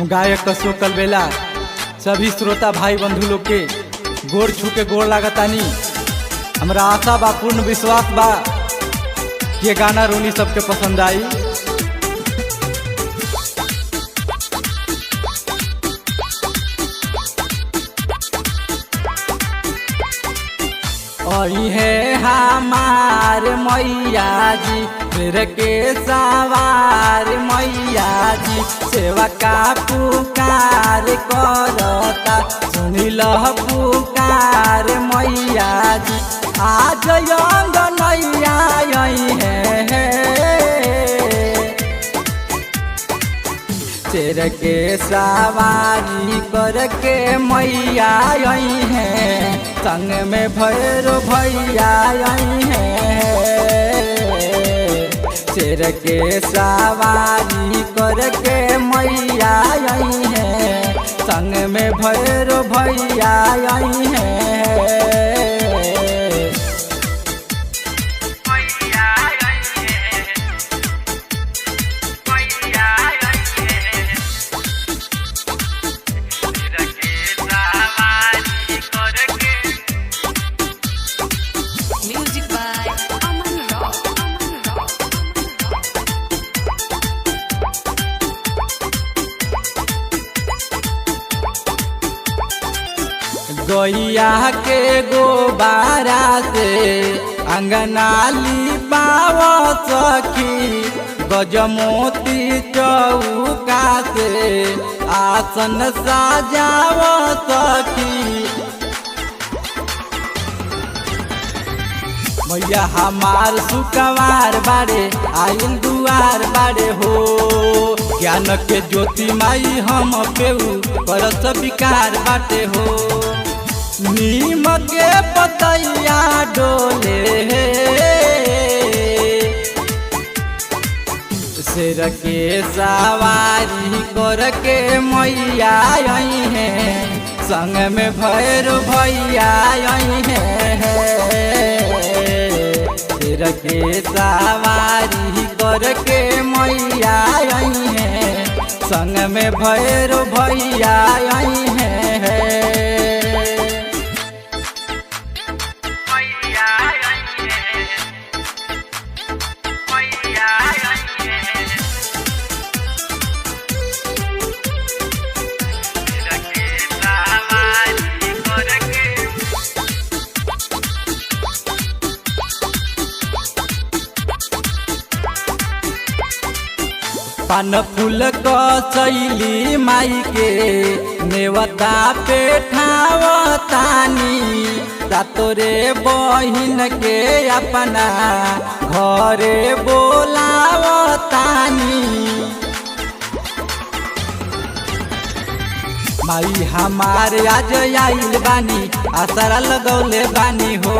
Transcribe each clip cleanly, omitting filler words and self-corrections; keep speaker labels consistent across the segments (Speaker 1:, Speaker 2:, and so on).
Speaker 1: हम गायक अशोक कलबेला सभी श्रोता भाई बंधु लोग के गोड़ छू के गोड़ लागतानी। हमरा आशा बा, पूर्ण विश्वास बा कि ये गाना रोनी सबके पसंद आई। आई है हमार मैया जी, फिर के सवार मैया जी, सेवा का पुकार करता, सुनी लह पुकार मैया जी। आज अंगनैया आई है, शेर के सवारी करके मैया आई है, संग में भैरो भैया आई है। शेर के सवारी करके मैया आई है, संग में भैरो भैया आई है। गैया के गोबारा से अंगना लिपाव सखी, गजमोती चौका से आसन सजाव सखी। भैया हमार सुकवार बाड़े आइल दुआर बाड़े हो, ज्ञान के ज्योति माई हम पेऊ करत विकार बाटे हो। नीम के पतैया डोले शेर के सवारी करके मैया आई है, संग में भैरो भैया आई है। शेर के सवारी करके मैया आई है, संग में भैरो भैया आई है। पान फूल कसैली माई के नेवता पे ठावतानी, तोरे बहिन के अपना घरे बोलावतानी। माई हमारे आज आइल बानी, आसरा लगौले बानी हो।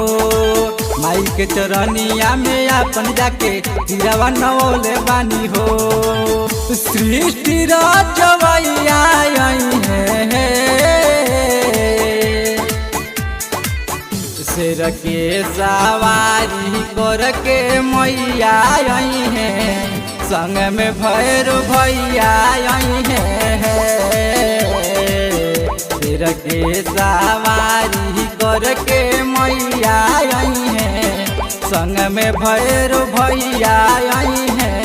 Speaker 1: माई के चरनिया में अपन जाके तिरवा नवले बानी हो। सृष्टि रचवैया आई है, शेर के सवारी करके मैया आई है, संग में भैरो भैया आई है। शेर के सवारी करके मैया आई है, संग में भैरो भैया आई है।